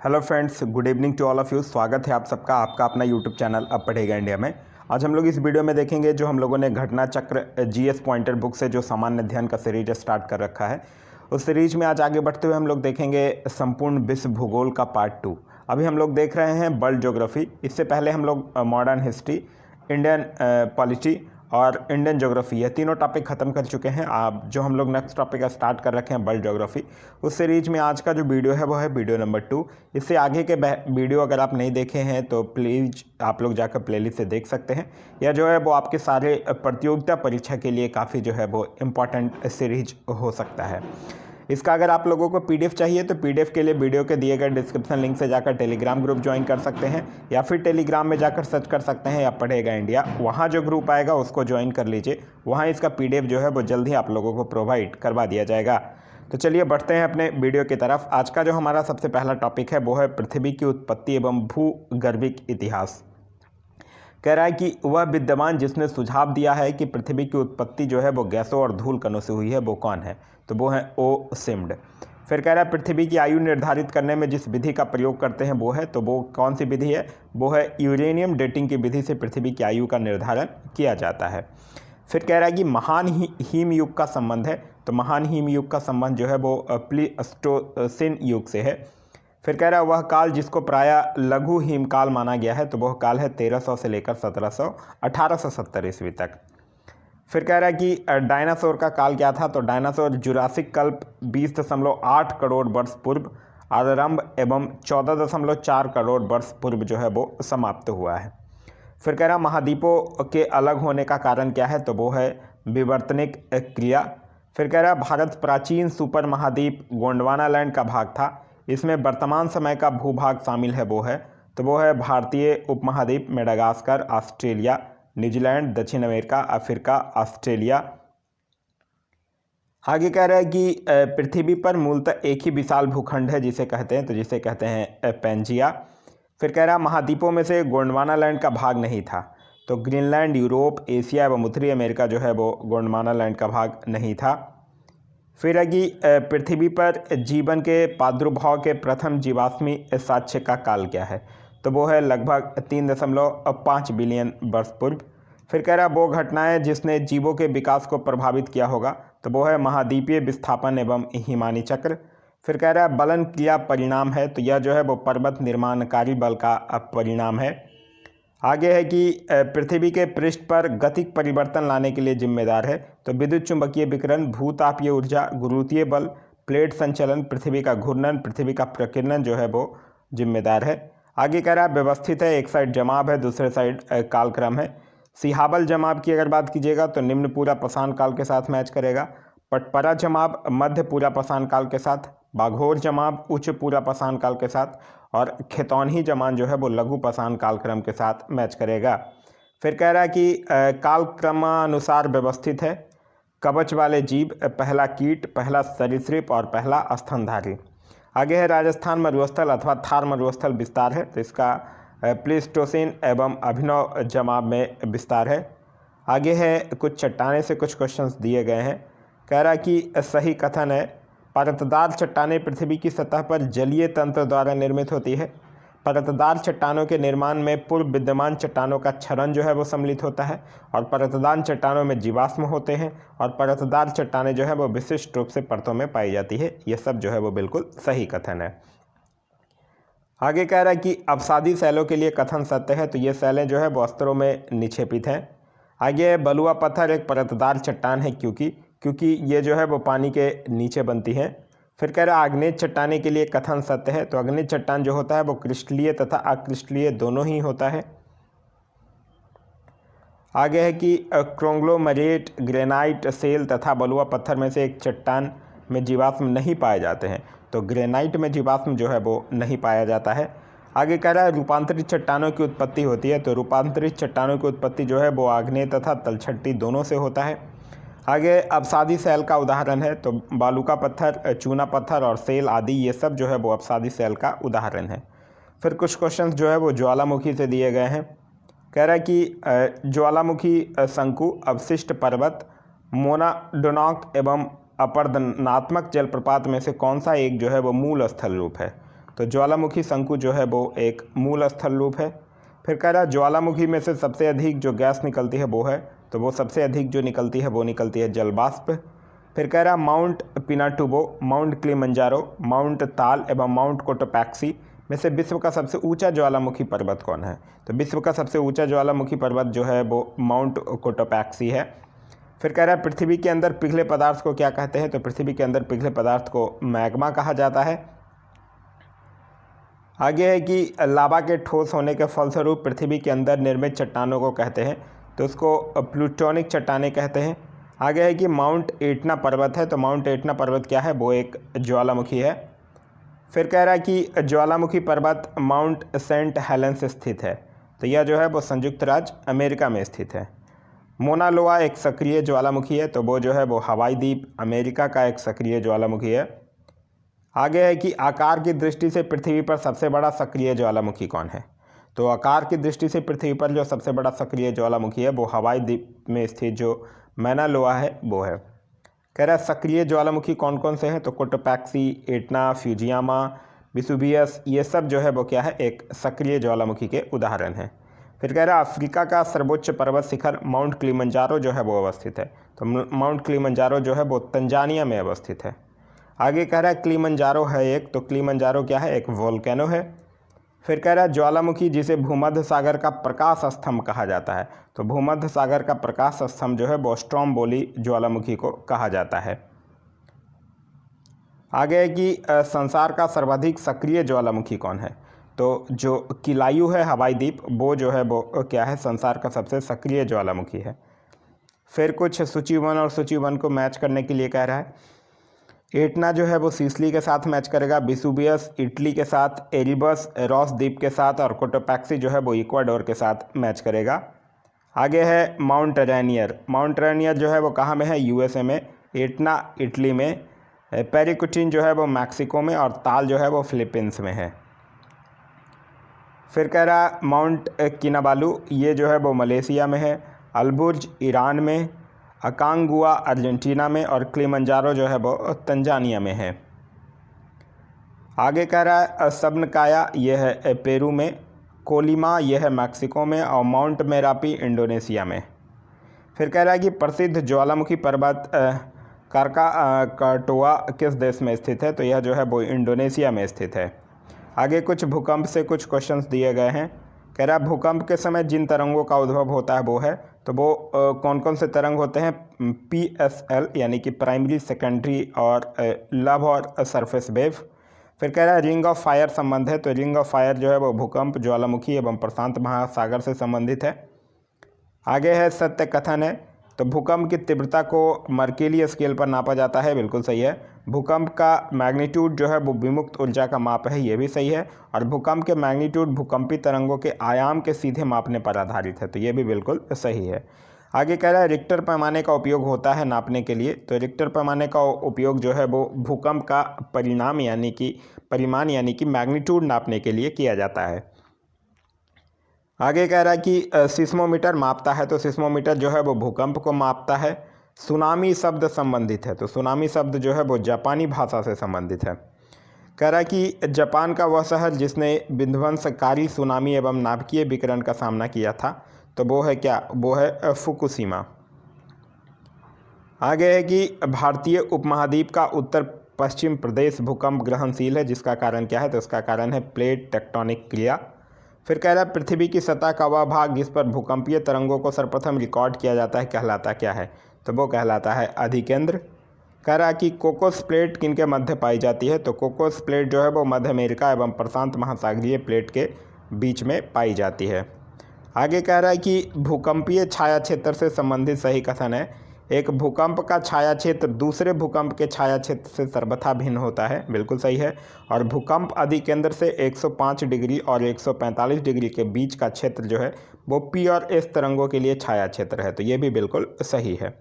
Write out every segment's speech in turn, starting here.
Hello friends, good evening to all of you. स्वागत है आप सबका आपका अपना यूट्यूब चैनल अब पढ़ेगा इंडिया में। आज हम लोग इस वीडियो में देखेंगे जो हम लोगों ने घटना चक्र जीएस पॉइंटर बुक से जो सामान्य अध्ययन का सीरीज स्टार्ट कर रखा है, उस सीरीज में आज आगे बढ़ते हुए हम लोग देखेंगे संपूर्ण विश्व भूगोल का पार्ट 2। अभी हम लोग देख रहे हैं वर्ल्ड ज्योग्राफी। इससे पहले हम लोग मॉडर्न हिस्ट्री, इंडियन पॉलिटी और इंडियन ज्योग्राफी, ये तीनों टॉपिक ख़त्म कर चुके हैं। आप जो हम लोग नेक्स्ट टॉपिक स्टार्ट कर रखे हैं वर्ल्ड ज्योग्राफी, उस सीरीज में आज का जो वीडियो है वो है वीडियो नंबर 2। इससे आगे के वीडियो अगर आप नहीं देखे हैं तो प्लीज़ आप लोग जाकर प्लेलिस्ट से देख सकते हैं। यह जो है वो आपके सारे प्रतियोगिता परीक्षा के लिए काफ़ी जो है वो इम्पॉर्टेंट सीरीज हो सकता है। इसका अगर आप लोगों को पीडीएफ चाहिए तो पीडीएफ के लिए वीडियो के दिए गए डिस्क्रिप्शन लिंक से जाकर टेलीग्राम ग्रुप ज्वाइन कर सकते हैं, या फिर टेलीग्राम में जाकर सर्च कर सकते हैं या पढ़ेगा इंडिया, वहाँ जो ग्रुप आएगा उसको ज्वाइन कर लीजिए। वहाँ इसका पीडीएफ जो है वो जल्द ही आप लोगों को प्रोवाइड करवा दिया जाएगा। तो चलिए बढ़ते हैं अपने वीडियो की तरफ। आज का जो हमारा सबसे पहला टॉपिक है वो है पृथ्वी की उत्पत्ति एवं भूगर्भिक इतिहास। कह रहा है कि वह विद्वान जिसने सुझाव दिया है कि पृथ्वी की उत्पत्ति जो है वो गैसों और धूल कणों से हुई है, वो कौन है? तो वो है ओ सिम्ड। फिर कह रहा है पृथ्वी की आयु निर्धारित करने में जिस विधि का प्रयोग करते हैं वो है, तो वो कौन सी विधि है? वो है यूरेनियम डेटिंग की विधि से पृथ्वी की आयु का निर्धारण किया जाता है। फिर कह रहा है कि महान हिम युग का संबंध है, तो महान हिम युग का संबंध जो है वो प्लीस्टोसिन युग से है। फिर कह रहा है वह काल जिसको प्रायः लघु हिमकाल माना गया है, तो वह काल है 1300 से लेकर 1870 ईस्वी तक। फिर कह रहा है कि डायनासोर का काल क्या था? तो डायनासोर जुरासिक कल्प 20.8 करोड़ वर्ष पूर्व आरंभ एवं 14.4 करोड़ वर्ष पूर्व जो है वो समाप्त हुआ है। फिर कह रहा महाद्वीपों के अलग होने का कारण क्या है? तो वो है विवर्तनिक क्रिया। फिर कह रहा भारत प्राचीन सुपर महाद्वीप गोंडवाना लैंड का भाग था। इसमें वर्तमान समय का भूभाग शामिल है, वो है, तो वो है भारतीय उपमहाद्वीप, मेडागास्कर, ऑस्ट्रेलिया, न्यूजीलैंड, दक्षिण अमेरिका, अफ्रीका, ऑस्ट्रेलिया। आगे कह रहा है कि पृथ्वी पर मूलतः एक ही विशाल भूखंड है जिसे कहते हैं, तो जिसे कहते हैं पेंजिया। फिर कह रहा गोंडवाना में से गोंडवाना लैंड का भाग नहीं था, तो ग्रीनलैंड, यूरोप, एशिया एवं उत्तरी अमेरिका जो है वो गोंडवाना लैंड का भाग नहीं था। फिर है कि पृथ्वी पर जीवन के प्रादुर्भाव के प्रथम जीवाश्मी साक्ष्य का काल क्या है? तो वो है लगभग 3.5 बिलियन वर्ष पूर्व। फिर कह रहा वो घटनाएं जिसने जीवों के विकास को प्रभावित किया होगा, तो वो है महाद्वीपीय विस्थापन एवं हिमानी चक्र। फिर कह रहा बलन क्रिया परिणाम है, तो यह जो है वो पर्वत निर्माणकारी बल का परिणाम है। आगे है कि पृथ्वी के पृष्ठ पर गतिक परिवर्तन लाने के लिए जिम्मेदार है, तो विद्युत चुंबकीय विकिरण, भूतापीय ऊर्जा, गुरुत्वीय बल, प्लेट संचलन, पृथ्वी का घूर्णन, पृथ्वी का प्रकीर्णन जो है वो जिम्मेदार है। आगे कह रहा है व्यवस्थित है, एक साइड जमाव है, दूसरे साइड कालक्रम है। सिहाबल जमाव की अगर बात कीजिएगा तो निम्न पूरा पाषाण काल के साथ मैच करेगा। पटपरा जमाव मध्य पूरा पाषाण काल के साथ, बाघोर जमाव उच्च पूरा पाषाण काल के साथ, और खेतौनी जमान जो है वो लघु पाषाण कालक्रम के साथ मैच करेगा। फिर कह रहा है कि कालक्रमानुसार व्यवस्थित है। कवच वाले जीव, पहला कीट, पहला सरीसृप और पहला स्तनधारी। आगे है राजस्थान मरुस्थल अथवा थार मरुस्थल विस्तार है, तो इसका प्लीस्टोसिन एवं अभिनव जमाव में विस्तार है। आगे है कुछ चट्टाने से कुछ क्वेश्चंस दिए गए हैं। कह रहा कि सही कथन है परतदार चट्टानें पृथ्वी की सतह पर जलीय तंत्र द्वारा निर्मित होती है। परतदार चट्टानों के निर्माण में पूर्व विद्यमान चट्टानों का क्षरण जो है वो सम्मिलित होता है, और परतदार चट्टानों में जीवाश्म होते हैं, और परतदार चट्टानें जो है वो विशिष्ट रूप से परतों में पाई जाती है। ये सब जो है वो बिल्कुल सही कथन है। आगे कह रहा है कि अवसादी शैलों के लिए कथन सत्य है, तो ये शैलें जो है वो स्तरों में निक्षेपित हैं। आगे बलुआ पत्थर एक परतदार चट्टान है क्योंकि ये जो है वो पानी के नीचे बनती है। फिर कह रहा है आग्नेय चट्टाने के लिए कथन सत्य है, तो आग्नेय चट्टान जो होता है वो क्रिस्टलीय तथा अक्रिस्टलीय दोनों ही होता है। आगे है कि क्रोंग्लोमरेट, ग्रेनाइट, सेल तथा बलुआ पत्थर में से एक चट्टान में जीवाश्म नहीं पाए जाते हैं, तो ग्रेनाइट में जीवाश्म जो है वो नहीं पाया जाता है। आगे कह रहा है रूपांतरित चट्टानों की उत्पत्ति होती है, तो रूपांतरित चट्टानों की उत्पत्ति जो है वो आग्नेय तथा तलछट्टी दोनों से होता है। आगे अवसादी शैल का उदाहरण है, तो बालूका पत्थर, चूना पत्थर और सेल आदि ये सब जो है वो अवसादी शैल का उदाहरण है। फिर कुछ क्वेश्चंस जो है वो ज्वालामुखी से दिए गए हैं। कह रहा है कि ज्वालामुखी शंकु, अवशिष्ट पर्वत, मोनाडोनाक एवं अपर्दनात्मक जलप्रपात में से कौन सा एक जो है वो मूल स्थल रूप है? तो ज्वालामुखी शंकु जो है वो एक मूल स्थल रूप है। फिर कह रहा है ज्वालामुखी में से सबसे अधिक जो गैस निकलती है वो है, तो वो सबसे अधिक जो निकलती है वो निकलती है जलवाष्प। फिर कह रहा है mount Pinatubo, mount Kilimanjaro, mount ताल एवं माउंट कोटोपैक्सी में से विश्व का सबसे ऊंचा ज्वालामुखी पर्वत कौन है? तो विश्व का सबसे ऊंचा ज्वालामुखी पर्वत जो है वो माउंट कोटोपैक्सी है। फिर कह रहा है पृथ्वी के अंदर पिघले पदार्थ को क्या कहते हैं? तो पृथ्वी के अंदर पिघले पदार्थ को मैग्मा कहा जाता है। आगे है कि लावा के ठोस होने के फलस्वरूप पृथ्वी के अंदर निर्मित चट्टानों को कहते हैं, तो उसको प्लूटोनिक चट्टानें कहते हैं। आगे है कि माउंट एटना पर्वत है, तो माउंट एटना पर्वत क्या है? वो एक ज्वालामुखी है। फिर कह रहा है कि ज्वालामुखी पर्वत माउंट सेंट हेलेंस स्थित है, तो यह जो है वो संयुक्त राज्य अमेरिका में स्थित है। मोना लोआ एक सक्रिय ज्वालामुखी है, तो वो जो है वो हवाई द्वीप अमेरिका का एक सक्रिय ज्वालामुखी है। आगे है कि आकार की दृष्टि से पृथ्वी पर सबसे बड़ा सक्रिय ज्वालामुखी कौन है? तो आकार की दृष्टि से पृथ्वी पर जो सबसे बड़ा सक्रिय ज्वालामुखी है वो हवाई द्वीप में स्थित जो मोना लोआ है वो है। कह रहा है सक्रिय ज्वालामुखी कौन कौन से हैं? तो कोटोपैक्सी, एटना, फ्यूजियामा, विसुवियस, ये सब जो है वो क्या है? एक सक्रिय ज्वालामुखी के उदाहरण हैं। फिर कह रहा है अफ्रीका का सर्वोच्च पर्वत शिखर माउंट किलिमंजारो जो है वो अवस्थित है, तो माउंट किलिमंजारो जो है वो तंजानिया में अवस्थित है। आगे कह रहा है किलिमंजारो है एक, तो किलिमंजारो क्या है? एक वोल्केनो है। फिर कह रहा है ज्वालामुखी जिसे भूमध्य सागर का प्रकाश स्तंभ कहा जाता है, तो भूमध्य सागर का प्रकाश स्तंभ जो है वो स्ट्रोम्बोली ज्वालामुखी को कहा जाता है। आगे है कि संसार का सर्वाधिक सक्रिय ज्वालामुखी कौन है? तो जो किलायू है हवाई द्वीप, वो जो है वो क्या है? संसार का सबसे सक्रिय ज्वालामुखी है। फिर कुछ सूची 1 और सूची 1 को मैच करने के लिए कह रहा है। एटना जो है वो सिसिली के साथ मैच करेगा, विसुवियस इटली के साथ, एरिबस रॉस द्वीप के साथ, और कोटोपैक्सी जो है वो इक्वाडोर के साथ मैच करेगा। आगे है माउंट रेनियर। माउंट रेनियर जो है वो कहाँ में है? यूएसए में। एटना इटली में, पेरिकुटिन जो है वो मैक्सिको में, और ताल जो है वो फिलीपींस में है। फिर कह रहा माउंट किनाबालू, ये जो है वो मलेशिया में है, अलबुर्ज ईरान में, अकांगुआ अर्जेंटीना में, और किलिमंजारो जो है वो तंजानिया में है। आगे कह रहा है सबनकाया, ये है पेरू में, कोलिमा ये है मैक्सिको में, और माउंट मेरापी इंडोनेशिया में। फिर कह रहा है कि प्रसिद्ध ज्वालामुखी पर्वत कारकाटोआ किस देश में स्थित है? तो यह जो है वो इंडोनेशिया में स्थित है। आगे कुछ भूकंप से कुछ क्वेश्चंस दिए गए हैं। कह रहा है भूकंप के समय जिन तरंगों का उद्भव होता है वो है, तो वो कौन कौन से तरंग होते हैं? PSL यानी कि प्राइमरी, सेकेंडरी और लव और सरफेस वेव। फिर कह रहा है रिंग ऑफ फायर संबंध है, तो रिंग ऑफ फायर जो है वो भूकंप, ज्वालामुखी एवं प्रशांत महासागर से संबंधित है। आगे है सत्य कथन है, तो भूकंप की तीव्रता को मर्केली स्केल पर नापा जाता है, बिल्कुल सही है। भूकंप का मैग्नीट्यूड जो है वो विमुक्त ऊर्जा का माप है, ये भी सही है। और भूकंप के मैग्नीट्यूड भूकंपी तरंगों के आयाम के सीधे मापने पर आधारित है, तो ये भी बिल्कुल सही है। आगे कह रहा है रिक्टर पैमाने का उपयोग होता है नापने के लिए, तो रिक्टर पैमाने का उपयोग जो है वो भूकंप का परिमाण यानी कि मैग्नीट्यूड नापने के लिए किया जाता है। आगे कह रहा है कि सिस्मोमीटर मापता है, तो सिस्मोमीटर जो है वो भूकंप को मापता है। सुनामी शब्द संबंधित है, तो सुनामी शब्द जो है वो जापानी भाषा से संबंधित है। कह रहा है कि जापान का वह शहर जिसने विध्वंसकारी सुनामी एवं नाभिकीय विकिरण का सामना किया था, तो वो है क्या? वो है फुकुशिमा। आगे है कि भारतीय उपमहाद्वीप का उत्तर पश्चिम प्रदेश भूकंप ग्रहणशील है, जिसका कारण क्या है? तो इसका कारण है प्लेट टेक्टोनिक क्रिया। फिर कह रहा है पृथ्वी की सतह का वह भाग जिस पर भूकंपीय तरंगों को सर्वप्रथम रिकॉर्ड किया जाता है कहलाता क्या है? तो वो कहलाता है अधिकेंद्र। कह रहा है कि कोकोस प्लेट किनके मध्य पाई जाती है? तो कोकोस प्लेट जो है वो मध्य अमेरिका एवं प्रशांत महासागरीय प्लेट के बीच में पाई जाती है। आगे कह रहा है कि भूकंपीय छाया क्षेत्र से संबंधित सही कथन है, एक भूकंप का छाया क्षेत्र दूसरे भूकंप के छाया क्षेत्र से सर्वथा भिन्न होता है, बिल्कुल सही है। और भूकंप अधिकेंद्र से 105 डिग्री और 145 डिग्री के बीच का क्षेत्र जो है वो P और S तरंगों के लिए छाया क्षेत्र है, तो ये भी बिल्कुल सही है।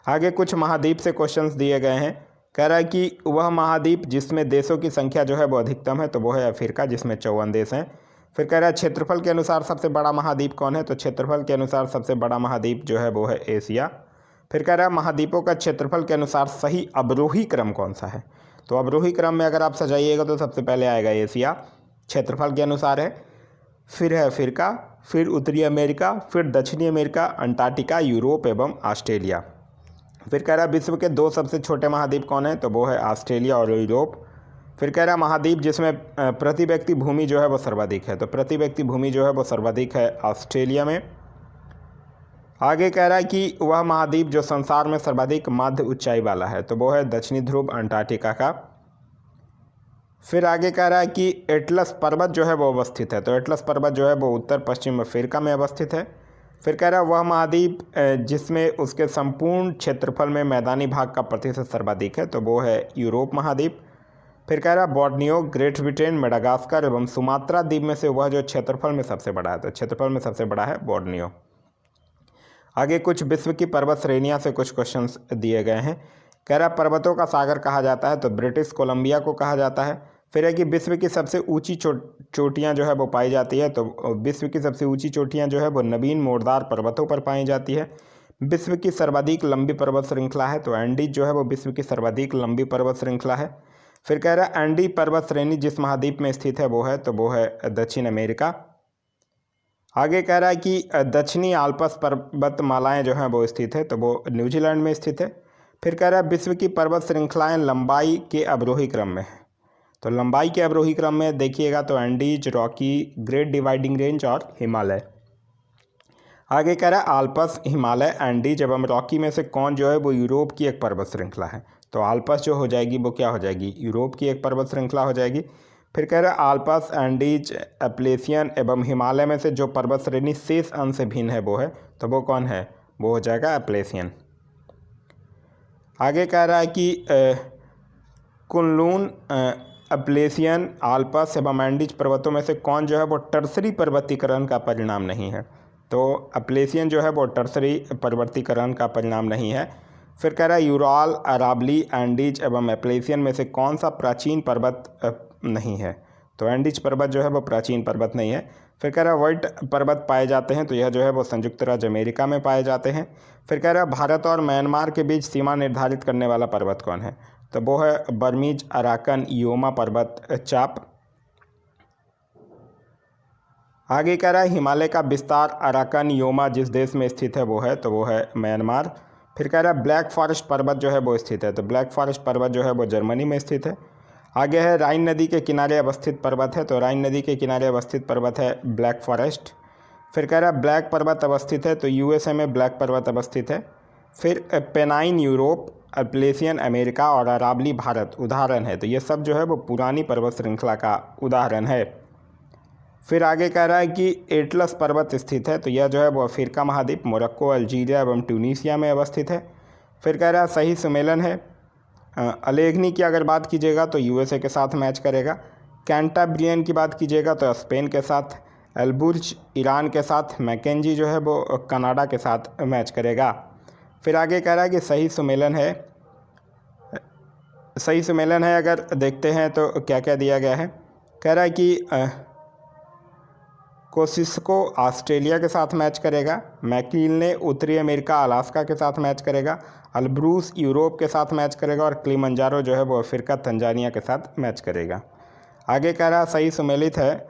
आगे कुछ महाद्वीप से क्वेश्चंस दिए गए हैं। कह रहा है कि वह महाद्वीप जिसमें देशों की संख्या जो है वो अधिकतम है, तो वो है अफ्रीका, जिसमें 54 देश हैं। फिर कह रहा है क्षेत्रफल के अनुसार सबसे बड़ा महाद्वीप कौन है? तो क्षेत्रफल के अनुसार सबसे बड़ा महाद्वीप जो है वो है एशिया। फिर कह रहा है महाद्वीपों का क्षेत्रफल के अनुसार सही अवरोही क्रम कौन सा है? तो अवरोही क्रम में अगर आप सजाइएगा तो सबसे पहले आएगा एशिया क्षेत्रफल के अनुसार है, फिर है अफ्रीका, फिर उत्तरी अमेरिका, फिर दक्षिणी अमेरिका, अंटार्कटिका, यूरोप एवं ऑस्ट्रेलिया। फिर कह रहा है विश्व के 2 सबसे छोटे महाद्वीप कौन है, तो वो है ऑस्ट्रेलिया और यूरोप। फिर कह रहा है महाद्वीप जिसमें प्रति व्यक्ति भूमि जो है वो सर्वाधिक है, तो प्रति व्यक्ति भूमि जो है वो सर्वाधिक है ऑस्ट्रेलिया में। आगे कह रहा है कि वह महाद्वीप जो संसार में सर्वाधिक मध्य ऊंचाई वाला है, तो वो है दक्षिणी ध्रुव अंटार्कटिका का। फिर आगे कह रहा है कि एटलस पर्वत जो है वो अवस्थित है, तो एटलस पर्वत जो है वो उत्तर पश्चिम अफ्रीका में अवस्थित है। फिर कह रहा है वह महाद्वीप जिसमें उसके संपूर्ण क्षेत्रफल में मैदानी भाग का प्रतिशत सर्वाधिक है, तो वो है यूरोप महाद्वीप। फिर कह रहा है बोर्नियो, ग्रेट ब्रिटेन, मेडागास्कर एवं सुमात्रा द्वीप में से वह जो क्षेत्रफल में सबसे बड़ा है, तो क्षेत्रफल में सबसे बड़ा है बोर्नियो। आगे कुछ विश्व की पर्वत श्रेणियां से कुछ क्वेश्चंस दिए गए हैं। कह रहा है पर्वतों का सागर कहा जाता है, तो ब्रिटिश कोलंबिया को कहा जाता है। फिर है कि विश्व की सबसे ऊंची चोटियां जो है वो पाई जाती है, तो विश्व की सबसे ऊंची चोटियां जो है वो नवीन मोरदार पर्वतों पर पाई जाती है। विश्व की सर्वाधिक लंबी पर्वत श्रृंखला है, तो एंडीज जो है वो विश्व की सर्वाधिक लंबी पर्वत श्रृंखला है। फिर कह रहा है एंडी पर्वत श्रेणी जिस महाद्वीप में स्थित है वो है, तो वो है दक्षिण अमेरिका। आगे कह रहा है कि दक्षिणी आल्प्स पर्वतमालाएं जो हैं वो स्थित है, तो वो न्यूजीलैंड में स्थित है। फिर कह रहा है विश्व की पर्वत श्रृंखलाएं लंबाई के अवरोही क्रम में है, तो लंबाई के अवरोही क्रम में देखिएगा तो Andes, Rocky, great dividing range और हिमालय। आगे कह रहा है आल्प्स, हिमालय, एंडीज एवं रॉकी में से कौन जो है वो यूरोप की एक पर्वत श्रृंखला है, तो आल्प्स जो हो जाएगी वो क्या हो जाएगी, यूरोप की एक पर्वत श्रृंखला हो जाएगी। फिर कह रहा है आल्प्स, एंडीज, एप्लेसियन एवं हिमालय में से जो पर्वत श्रेणी शेष अंश से भिन्न है वो है, तो वो कौन है, वो हो जाएगा एप्लेसियन। आगे कह रहा है कि कुनलून, एप्लेसियन, आल्प्स एवं एंडीज पर्वतों में से कौन जो है वो टर्सरी पर्वतीकरण का परिणाम नहीं है, तो एप्लेसियन जो है वो टर्सरी पर्वतीकरण का परिणाम नहीं है। फिर कह रहा है यूराल, अरावली, एंडीज एवं एप्लेसियन में से कौन सा प्राचीन पर्वत नहीं है, तो एंडीज पर्वत जो है वो प्राचीन पर्वत नहीं है। फिर कह रहा है व्हाइट पर्वत पाए जाते हैं, तो यह जो है वो संयुक्त राज्य अमेरिका में पाए जाते हैं। फिर कह रहा है भारत और म्यांमार के बीच सीमा निर्धारित करने वाला पर्वत कौन है, तो वो है बर्मीज अराकन योमा पर्वत चाप। आगे कह रहा है हिमालय का विस्तार अराकन योमा जिस देश में स्थित है वो है, तो वो है म्यांमार। फिर कह रहा है ब्लैक फॉरेस्ट पर्वत जो है वो स्थित है, तो ब्लैक फॉरेस्ट पर्वत जो है वो जर्मनी में स्थित है। आगे है राइन नदी के किनारे अवस्थित पर्वत है, तो राइन नदी के किनारे अवस्थित पर्वत है ब्लैक फॉरेस्ट। फिर कह रहा है ब्लैक पर्वत अवस्थित है, तो यूएसए में ब्लैक पर्वत अवस्थित है। फिर पेनाइन यूरोप, एप्लेसियन अमेरिका और अरावली भारत उदाहरण है, तो ये सब जो है वो पुरानी पर्वत श्रृंखला का उदाहरण है। फिर आगे कह रहा है कि एटलस पर्वत स्थित है, तो यह जो है वो अफ्रीका महाद्वीप, मोरक्को, अल्जीरिया एवं ट्यूनीसिया में अवस्थित है। फिर कह रहा है सही सम्मेलन है अलेघनी की अगर बात कीजिएगा तो यूएसए के साथ मैच करेगा, कैंटाब्रियन की बात कीजिएगा तो स्पेन के साथ, एलबुर्ज ईरान के साथ, मैकेंजी जो है वो कनाडा के साथ मैच करेगा। फिर आगे कह रहा है कि सही सम्मेलन है अगर देखते हैं तो क्या क्या दिया गया है। कह रहा है कि कोसिस्को ऑस्ट्रेलिया के साथ मैच करेगा, मैकिल ने उत्तरी अमेरिका अलास्का के साथ मैच करेगा, अल्ब्रूस यूरोप के साथ मैच करेगा और किलिमंजारो जो है वो अफ्रीका तंजानिया के साथ मैच करेगा। आगे कह रहा सही सुमेलित है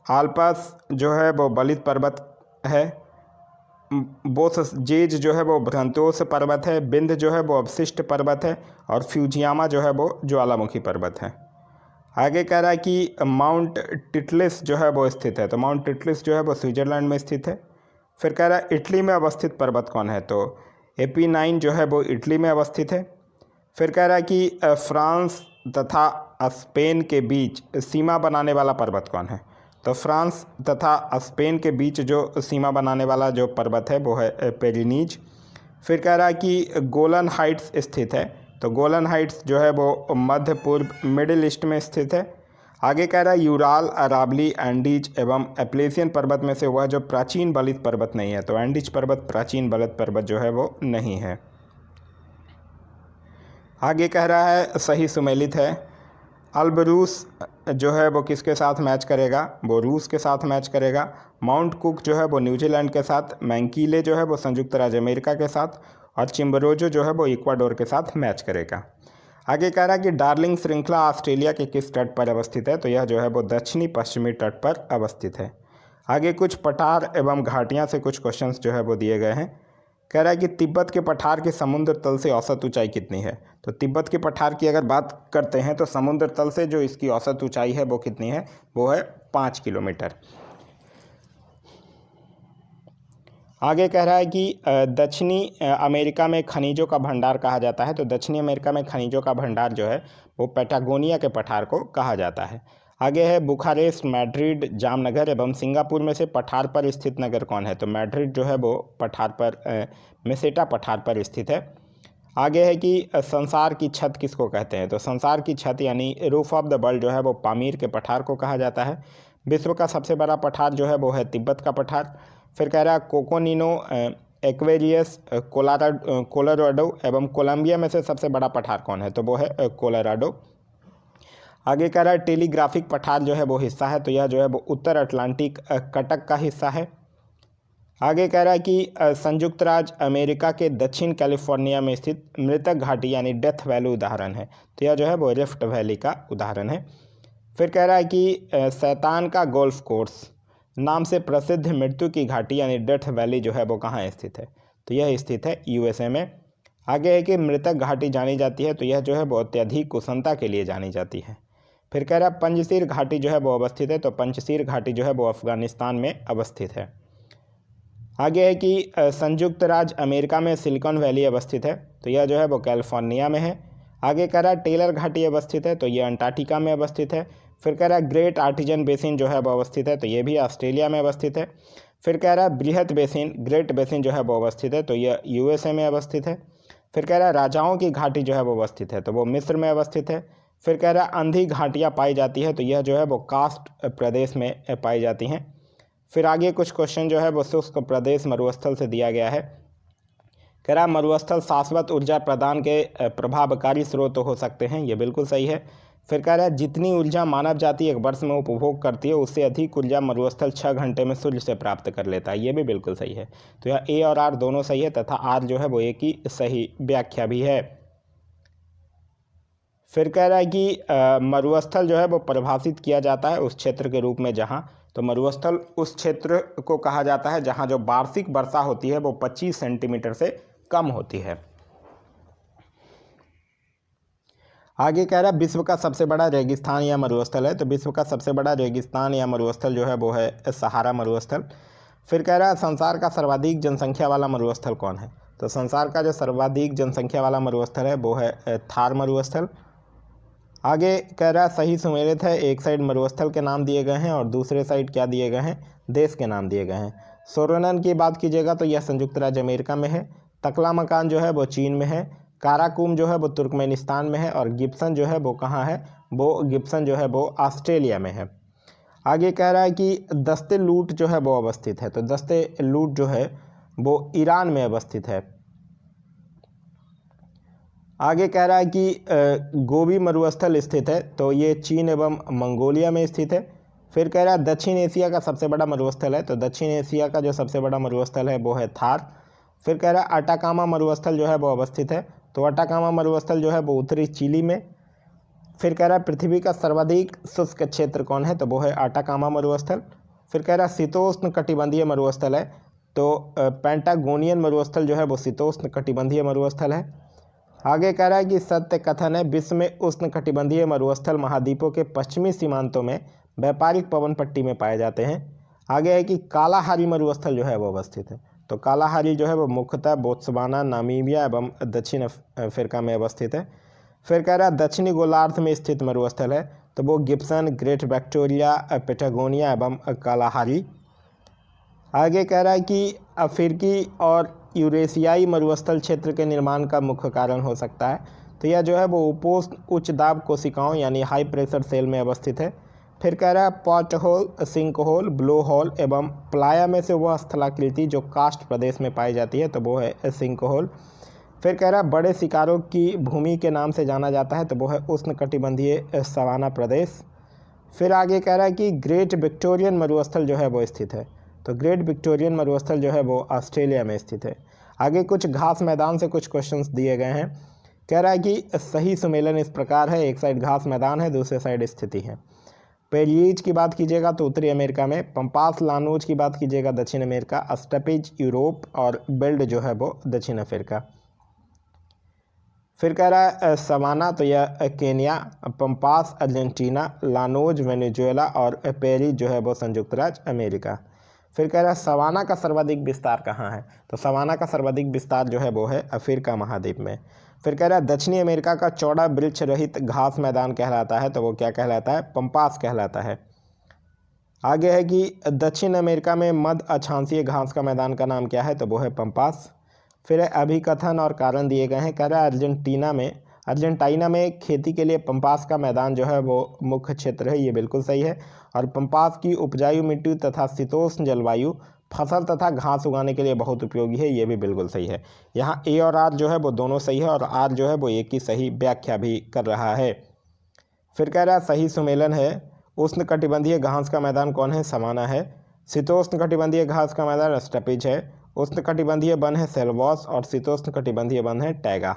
आल्प्स जो है वो बलित पर्वत है, बोसजेज जो है वो भ्रंतोस पर्वत है, बिंद जो है वो अवशिष्ट पर्वत है और फ्यूजियामा जो है वो ज्वालामुखी पर्वत है। आगे कह रहा है कि माउंट टिटलिस जो है वो स्थित है, तो माउंट टिटलिस जो है वो स्विट्जरलैंड में स्थित है। फिर कह रहा है इटली में अवस्थित पर्वत कौन है, तो एपीनाइन जो है वो इटली में अवस्थित है। फिर कह रहा है कि फ्रांस तथा स्पेन के बीच सीमा बनाने वाला पर्वत कौन है, तो फ्रांस तथा स्पेन के बीच जो सीमा बनाने वाला जो पर्वत है वो है पेरिनीज। फिर कह रहा है कि गोलन हाइट्स स्थित है, तो गोलन हाइट्स जो है वो मध्य पूर्व मिडिल ईस्ट में स्थित है। आगे कह रहा है यूराल, अरावली, एंडीज एवं एप्लेसियन पर्वत में से वह जो प्राचीन बलित पर्वत नहीं है, तो एंडीज पर्वत प्राचीन बलित पर्वत जो है वो नहीं है। आगे कह रहा है सही सुमेलित है अल्बरूस जो है वो किसके साथ मैच करेगा, वो रूस के साथ मैच करेगा। माउंट कुक जो है वो न्यूजीलैंड के साथ, मैंकीले जो है वो संयुक्त राज्य अमेरिका के साथ और चिम्बरोजो जो है वो इक्वाडोर के साथ मैच करेगा। आगे कह रहा है कि डार्लिंग श्रृंखला ऑस्ट्रेलिया के किस तट पर अवस्थित है, तो यह जो है वो दक्षिणी पश्चिमी तट पर अवस्थित है। आगे कुछ पठार एवं घाटियाँ से कुछ क्वेश्चंस जो है वो दिए गए हैं। कह रहा है कि तिब्बत के पठार की समुद्र तल से औसत ऊंचाई कितनी है। तो तिब्बत के पठार की अगर बात करते हैं तो समुद्र तल से जो इसकी औसत ऊंचाई है वो कितनी है, वो है 5 किलोमीटर। आगे कह रहा है कि दक्षिणी अमेरिका में खनिजों का भंडार कहा जाता है। तो दक्षिणी अमेरिका में खनिजों का भंडार जो है वो पैटागोनिया के पठार को कहा जाता है। आगे है बुखारेस्ट, मैड्रिड, जामनगर एवं सिंगापुर में से पठार पर स्थित नगर कौन है। तो मैड्रिड जो है वो पठार पर मेसेटा पठार पर स्थित है। आगे है कि संसार की छत किसको कहते हैं। तो संसार की छत यानी रूफ ऑफ द वर्ल्ड जो है वो पामीर के पठार को कहा जाता है। विश्व का सबसे बड़ा पठार जो है वो है तिब्बत का पठार। फिर कह रहा है कोकोनिनो, एक्वेरियस, कोलोराडो एवं कोलंबिया में से सबसे बड़ा पठार कौन है। तो वो है कोलोराडो। आगे कह रहा है टेलीग्राफिक पठार जो है वो हिस्सा है। तो यह जो है वो उत्तर अटलांटिक कटक का हिस्सा है। आगे कह रहा है कि संयुक्त राज्य अमेरिका के दक्षिण कैलिफोर्निया में स्थित मृतक घाटी यानी डेथ वैली उदाहरण है। तो यह जो है वो रिफ्ट वैली का उदाहरण है। फिर कह रहा है कि शैतान का गोल्फ कोर्स नाम से प्रसिद्ध मृत्यु की घाटी यानी डेथ वैली जो है वो कहाँ स्थित है। तो यह स्थित है यूएसए में। आगे है कि मृतक घाटी जानी जाती है। तो यह जो है वो अत्यधिक कुशलता के लिए जानी जाती है। फिर कह रहा है पंजशीर घाटी जो है वो अवस्थित है। तो पंजशीर घाटी जो है वो अफगानिस्तान में अवस्थित है। आगे है कि संयुक्त राज्य अमेरिका में सिलिकॉन वैली अवस्थित है। तो यह जो है वो कैलिफोर्निया में है। आगे कह रहा है टेलर घाटी अवस्थित है। तो यह अंटार्कटिका में अवस्थित है। फिर कह रहा है ग्रेट आर्टिजन बेसिन जो है वो अवस्थित है। तो ये भी ऑस्ट्रेलिया में अवस्थित है। फिर कह रहा है बृहत बेसिन, ग्रेट बेसिन जो है वो अवस्थित है। तो यह यूएसए में अवस्थित है। फिर कह रहा है राजाओं की घाटी जो है वो अवस्थित है। तो वो मिस्र में अवस्थित है। फिर कह रहा है अंधी घाटियाँ पाई जाती है। तो यह जो है वो कास्ट प्रदेश में पाई जाती हैं। फिर आगे कुछ क्वेश्चन जो है वो शुष्क प्रदेश मरुस्थल से दिया गया है। कह रहा है मरुस्थल शाश्वत ऊर्जा प्रदान के प्रभावकारी स्रोत हो सकते हैं। ये बिल्कुल सही है। फिर कह रहा है जितनी ऊर्जा मानव जाति एक वर्ष में उपभोग करती है उससे अधिक ऊर्जा मरुस्थल 6 घंटे में सूर्य से प्राप्त कर लेता है। ये भी बिल्कुल सही है। तो यह ए और आर दोनों सही है तथा आर जो है वो एक ही सही व्याख्या भी है। फिर कह रहा है कि मरुस्थल जो है वो परिभाषित किया जाता है उस क्षेत्र के रूप में जहाँ, तो मरुस्थल उस क्षेत्र को कहा जाता है जहाँ जो वार्षिक वर्षा होती है वो 25 सेंटीमीटर से कम होती है। आगे कह रहा है विश्व का सबसे बड़ा रेगिस्तान या मरुस्थल है। तो विश्व का सबसे बड़ा रेगिस्तान या मरुस्थल जो है वो है सहारा मरुस्थल। फिर कह रहा है संसार का सर्वाधिक जनसंख्या वाला मरुस्थल कौन है। तो संसार का जो सर्वाधिक जनसंख्या वाला मरुस्थल है वो है थार मरुस्थल। आगे कह रहा है सही सुमेलित है। एक साइड मरुस्थल के नाम दिए गए हैं और दूसरे साइड क्या दिए गए हैं, देश के नाम दिए गए हैं। सोरोनन की बात कीजिएगा तो यह संयुक्त राज्य अमेरिका में है। तकलामकान जो है वो चीन में है। काराकुम जो है वो तुर्कमेनिस्तान में है। और गिब्सन जो है वो कहाँ है, वो गिब्सन जो है वो ऑस्ट्रेलिया में है। आगे कह रहा है कि दस्ते लूट जो है वो अवस्थित है। तो दस्ते लूट जो है वो ईरान में अवस्थित है। आगे कह रहा है कि गोबी मरुस्थल स्थित है। तो ये चीन एवं मंगोलिया में स्थित है। फिर कह रहा है दक्षिण एशिया का सबसे बड़ा मरुस्थल है। तो दक्षिण एशिया का जो सबसे बड़ा मरुस्थल है वो है थार। फिर कह रहा है अटाकामा मरुस्थल जो है वो अवस्थित है। तो अटाकामा मरुस्थल जो है वो उत्तरी चिली में। फिर कह रहा है पृथ्वी का सर्वाधिक शुष्क क्षेत्र कौन है। तो वो है अटाकामा मरुस्थल। फिर कह रहा है शीतोष्ण कटिबंधीय मरुस्थल है। तो पेंटागोनियन मरुस्थल जो है वो शीतोष्ण कटिबंधीय मरुस्थल है। आगे कह रहा है कि सत्य कथन है विश्व में उष्ण कटिबंधीय मरुस्थल महाद्वीपों के पश्चिमी सीमांतों में व्यापारिक पवन पट्टी में पाए जाते हैं। आगे है कि कालाहारी मरुस्थल जो है वो अवस्थित है। तो कालाहारी जो है वो मुख्यतः बोत्सवाना, नामीबिया एवं दक्षिण अफ्रीका में अवस्थित है। फिर कह रहा है दक्षिणी गोलार्ध में स्थित मरुस्थल है। तो वो गिब्सन, ग्रेट विक्टोरिया, पैटागोनिया एवं कालाहारी। आगे कह रहा है कि अफ्रीकी और यूरेशियाई मरुस्थल क्षेत्र के निर्माण का मुख्य कारण हो सकता है। तो यह जो है वो उपोष्ण उच्च दाब कोशिकाओं यानी हाई प्रेशर सेल में अवस्थित है। फिर कह रहा है pot hole, sink hole, blow hole एवं प्लाया में से वह स्थलाकृति जो कास्ट प्रदेश में पाई जाती है। तो वो है सिंक होल। फिर कह रहा है बड़े शिकारों की भूमि के नाम से जाना जाता है। तो वो है उष्ण कटिबंधीय सवाना प्रदेश। फिर आगे कह रहा है कि ग्रेट विक्टोरियन मरुस्थल जो है वो स्थित है। तो ग्रेट विक्टोरियन मरुस्थल जो है वो ऑस्ट्रेलिया में स्थित है। आगे कुछ घास मैदान से कुछ क्वेश्चंस दिए गए हैं। कह रहा है कि सही सुमेलन इस प्रकार है, एक साइड घास मैदान है, दूसरे साइड स्थिति है। पेरियज की बात कीजिएगा तो उत्तरी अमेरिका में, पंपास लानोज की बात कीजिएगा दक्षिण अमेरिका, स्टेपिज यूरोप और बेल्ट जो है वो दक्षिण अफ्रीका। फिर कह रहा है सवाना तो यह Kenya, pampas Argentina, llanos Venezuela और पेरी जो है वो संयुक्त राज्य अमेरिका। फिर कह रहा है सवाना का सर्वाधिक विस्तार कहाँ है, तो सवाना का सर्वाधिक विस्तार जो है वो है अफ्रीका महाद्वीप में। फिर कह रहा है दक्षिणी अमेरिका का चौड़ा वृक्ष रहित घास मैदान कहलाता है, तो वो क्या कहलाता है, पंपास कहलाता है। आगे है कि दक्षिण अमेरिका में मध्य अक्षांशीय घास का मैदान का नाम क्या है, तो वो है पंपास। फिर अभिकथन और कारण दिए गए हैं। कह रहा है अर्जेंटीना में खेती के लिए पंपास का मैदान जो है वो मुख्य क्षेत्र है, ये बिल्कुल सही है। और पंपास की उपजाऊ मिट्टी तथा शीतोष्ण जलवायु फसल तथा घास उगाने के लिए बहुत उपयोगी है, ये भी बिल्कुल सही है। यहाँ ए और आर जो है वो दोनों सही है और आर जो है वो एक ही सही व्याख्या भी कर रहा है। फिर कह रहा है सही सुमेलन है। उष्ण कटिबंधीय घास का मैदान कौन है, सवाना है। शीतोष्ण कटिबंधीय घास का मैदान स्टेपिज है। उष्ण कटिबंधीय वन है सेल्वॉस और शीतोष्ण कटिबंधीय वन है टैगा।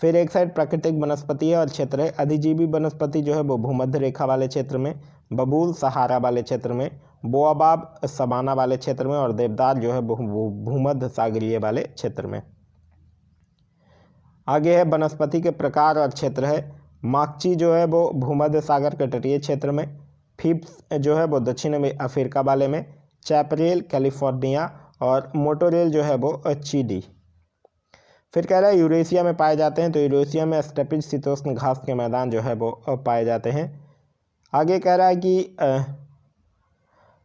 फिर एक साइड प्राकृतिक वनस्पति है और क्षेत्र है। अधिजीवी वनस्पति जो है वो भूमध्य रेखा वाले क्षेत्र में, बबूल सहारा वाले क्षेत्र में, बोआबाब सवाना वाले क्षेत्र में और देवदार जो है वो भूमध्य सागरीय वाले क्षेत्र में। आगे है वनस्पति के प्रकार और क्षेत्र है। माकची जो है वो भूमध्य सागर के तटीय क्षेत्र में, फिप्स जो है वो दक्षिण में अफ्रीका वाले में, चैपरेल कैलिफोर्निया और मोटोरेल जो है वो चिली। फिर कह रहा है यूरेशिया में पाए जाते हैं, तो यूरेशिया में स्टेपिज शीतोष्ण घास के मैदान जो है वो पाए जाते हैं। आगे कह रहा है कि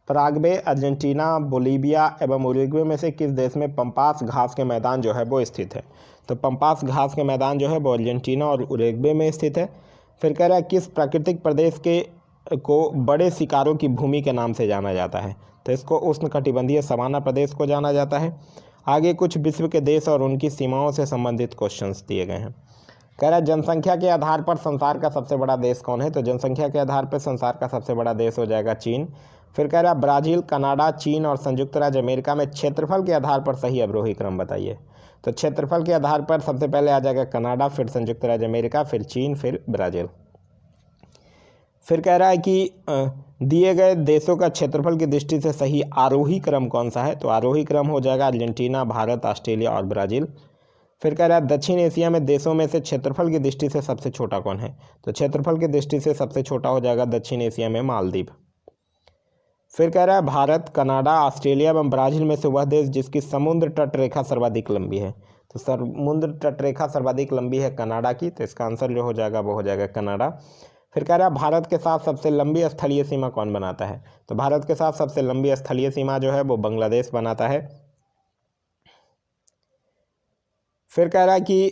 पराग्वे, अर्जेंटीना, बोलीविया एवं उरुग्वे में से किस देश में पंपास घास के मैदान जो है वो स्थित है, तो पंपास घास के मैदान जो है वो अर्जेंटीना और उरुग्वे में स्थित है। फिर कह रहा है किस प्राकृतिक प्रदेश को बड़े शिकारों की भूमि के नाम से जाना जाता है, तो इसको उष्णकटिबंधीय सवाना प्रदेश को जाना जाता है। आगे कुछ विश्व के देश और उनकी सीमाओं से संबंधित क्वेश्चंस दिए गए हैं। कह रहा है जनसंख्या के आधार पर संसार का सबसे बड़ा देश कौन है, तो जनसंख्या के आधार पर संसार का सबसे बड़ा देश हो जाएगा चीन। फिर कह रहा है ब्राज़ील, कनाडा, चीन और संयुक्त राज्य अमेरिका में क्षेत्रफल के आधार पर सही अवरोही क्रम बताइए, तो क्षेत्रफल के आधार पर सबसे पहले आ जाएगा कनाडा, फिर संयुक्त राज्य अमेरिका, फिर चीन, फिर ब्राज़ील। फिर कह रहा है कि दिए गए देशों का क्षेत्रफल की दृष्टि से सही आरोही क्रम कौन सा है, तो आरोही क्रम हो जाएगा अर्जेंटीना, भारत, ऑस्ट्रेलिया और ब्राज़ील। फिर कह रहा है दक्षिण एशिया में देशों में से क्षेत्रफल की दृष्टि से सबसे छोटा कौन है, तो क्षेत्रफल की दृष्टि से सबसे छोटा हो जाएगा दक्षिण एशिया में मालदीव। फिर कह रहा है भारत, कनाडा, ऑस्ट्रेलिया एवं ब्राज़ील में से वह देश जिसकी समुद्र तट रेखा सर्वाधिक लंबी है, तो समुद्र तट रेखा सर्वाधिक लंबी है कनाडा की, तो इसका आंसर जो हो जाएगा वो हो जाएगा कनाडा। फिर कह रहा है भारत के साथ सबसे लंबी स्थलीय सीमा कौन बनाता है, तो भारत के साथ सबसे लंबी स्थलीय सीमा जो है वो बांग्लादेश बनाता है। फिर कह रहा है कि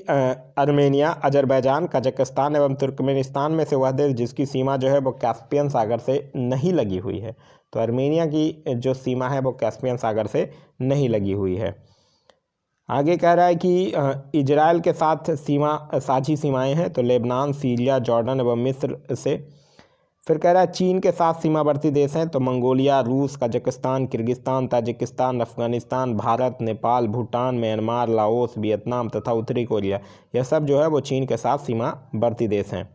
आर्मेनिया, अजरबैजान, कजाकिस्तान एवं तुर्कमेनिस्तान में से वह देश जिसकी सीमा जो है वो कैस्पियन सागर से नहीं लगी हुई है, तो आर्मेनिया की जो सीमा है वो कैस्पियन सागर से नहीं लगी हुई है। आगे कह रहा है कि इजराइल के साथ साझी सीमाएं हैं, तो लेबनान, सीरिया, जॉर्डन एवं मिस्र से। फिर कह रहा है चीन के साथ सीमावर्ती देश हैं, तो मंगोलिया, रूस, Kazakhstan, Kyrgyzstan, Tajikistan, Afghanistan, Bharat, Nepal, Bhutan, Myanmar, Laos, Vietnam तथा उत्तरी कोरिया, यह सब जो है वो चीन के साथ सीमावर्ती देश हैं।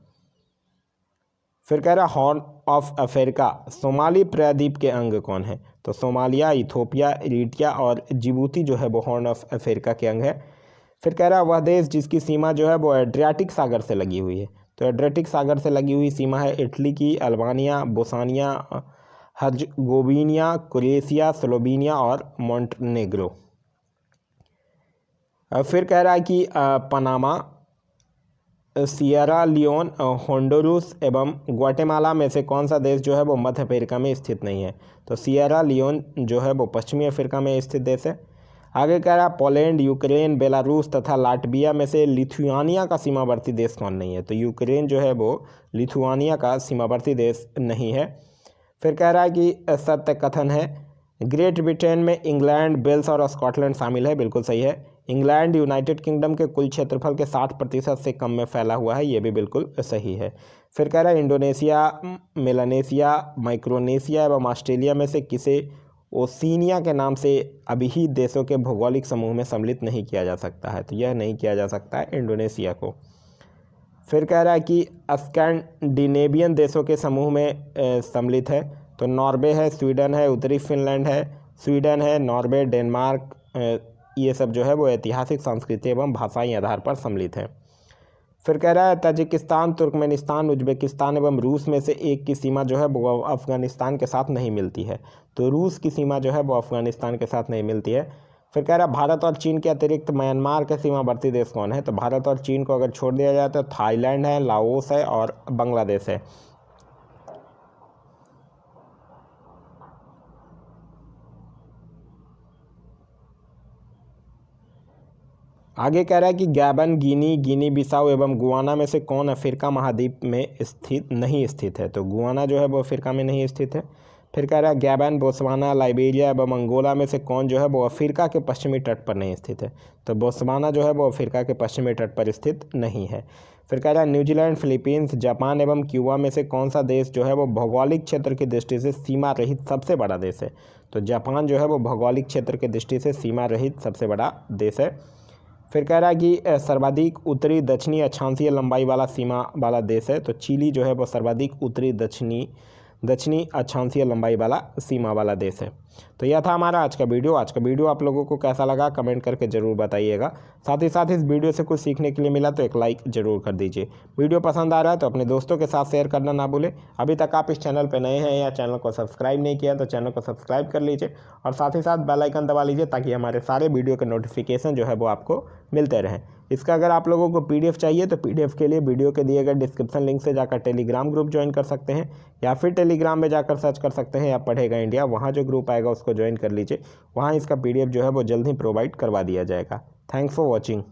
फिर कह रहा है हॉर्न ऑफ अफ्रीका सोमाली प्रायद्वीप के अंग कौन है, तो सोमालिया, इथोपिया, इरिट्रिया और जिबूती जो है वो हॉर्न ऑफ अफ्रीका के अंग है। फिर कह रहा है वह देश जिसकी सीमा जो है वो एड्रियाटिक सागर से लगी हुई है, तो एड्रियाटिक सागर से लगी हुई सीमा है इटली की, Albania, Bosnia, Herzegovina, Croatia, Slovenia और मोंटेनेग्रो। फिर कह रहा है कि पनामा, सियरा लियोन, होंडुरास एवं ग्वाटेमाला में से कौन सा देश जो है वो मध्य अफ्रीका में स्थित नहीं है, तो सियरा लियोन जो है वो पश्चिमी अफ्रीका में स्थित देश है। आगे कह रहा है पोलैंड, यूक्रेन, बेलारूस तथा लाटविया में से लिथुआनिया का सीमावर्ती देश कौन नहीं है, तो यूक्रेन जो है वो लिथुआनिया का सीमावर्ती देश नहीं है। फिर कह रहा है कि सत्य कथन है ग्रेट ब्रिटेन में इंग्लैंड, वेल्स और स्कॉटलैंड शामिल है, बिल्कुल सही है। इंग्लैंड यूनाइटेड किंगडम के कुल क्षेत्रफल के 60% से कम में फैला हुआ है, ये भी बिल्कुल सही है। फिर कह रहा है इंडोनेशिया, मेलानेशिया, माइक्रोनेशिया एवं ऑस्ट्रेलिया में से किसे ओशिनिया के नाम से अभिहित देशों के भौगोलिक समूह में सम्मिलित नहीं किया जा सकता है। तो यह नहीं किया जा सकता है इंडोनेशिया को। फिर कह रहा है कि स्कैंडिनेवियन देशों के समूह में सम्मिलित है। तो नॉर्वे है, स्वीडन है, उत्तरी फिनलैंड है, स्वीडन है, नॉर्वे, डेनमार्क, ये सब जो है वो ऐतिहासिक, सांस्कृतिक एवं भाषाई आधार पर सम्मिलित है। फिर कह रहा है ताजिकिस्तान, तुर्कमेनिस्तान, उज्बेकिस्तान एवं रूस में से एक की सीमा जो है वो अफगानिस्तान के साथ नहीं मिलती है। तो रूस की सीमा जो है वो अफगानिस्तान के साथ नहीं मिलती है। फिर कह रहा है भारत और चीन के अतिरिक्त म्यांमार के सीमावर्ती देश कौन है। तो भारत और चीन को अगर छोड़ दिया जाए तो थाईलैंड है, लाओस है और बांग्लादेश है। आगे कह रहा है कि गैबन, गिनी बिसाऊ एवं गुआना में से कौन अफ्रीका महाद्वीप में नहीं स्थित है। तो गुआना जो है वो अफ्रीका में नहीं स्थित है। फिर कह रहा है गैबन, बोत्सवाना, लाइबेरिया एवं अंगोला में से कौन जो है वो अफ्रीका के पश्चिमी तट पर नहीं स्थित है। तो बोत्सवाना जो है वो अफ्रीका के पश्चिमी तट पर स्थित नहीं है। फिर कह रहा है न्यूजीलैंड, फिलीपींस, जापान एवं क्यूबा में से कौन सा देश जो है वो भौगोलिक क्षेत्र की दृष्टि से सीमा रहित सबसे बड़ा देश है। तो जापान जो है वो भौगोलिक क्षेत्र की दृष्टि से सीमा रहित सबसे बड़ा देश है। फिर कह रहा है कि सर्वाधिक उत्तरी दक्षिणी अक्षांशीय लंबाई वाला सीमा वाला देश है। तो चिली जो है वो सर्वाधिक उत्तरी दक्षिणी अक्षांशीय लंबाई वाला सीमा वाला देश है। तो यह था हमारा आज का वीडियो। आज का वीडियो आप लोगों को कैसा लगा कमेंट करके ज़रूर बताइएगा। साथ ही साथ इस वीडियो से कुछ सीखने के लिए मिला तो एक लाइक ज़रूर कर दीजिए। वीडियो पसंद आ रहा है तो अपने दोस्तों के साथ शेयर करना ना भूलें। अभी तक आप इस चैनल पर नए हैं या चैनल को सब्सक्राइब नहीं किया तो चैनल को सब्सक्राइब कर लीजिए और साथ ही साथ बेल आइकन दबा लीजिए ताकि हमारे सारे वीडियो के नोटिफिकेशन जो है वो आपको मिलते रहें। इसका अगर आप लोगों को PDF चाहिए तो PDF के लिए वीडियो के दिए गए डिस्क्रिप्शन लिंक से जाकर टेलीग्राम ग्रुप ज्वाइन कर सकते हैं या फिर टेलीग्राम में जाकर सर्च कर सकते हैं या पढ़ेगा इंडिया, वहाँ जो ग्रुप आएगा उसको ज्वाइन कर लीजिए। वहाँ इसका PDF जो है वो जल्द ही प्रोवाइड करवा दिया जाएगा। Thanks for watching.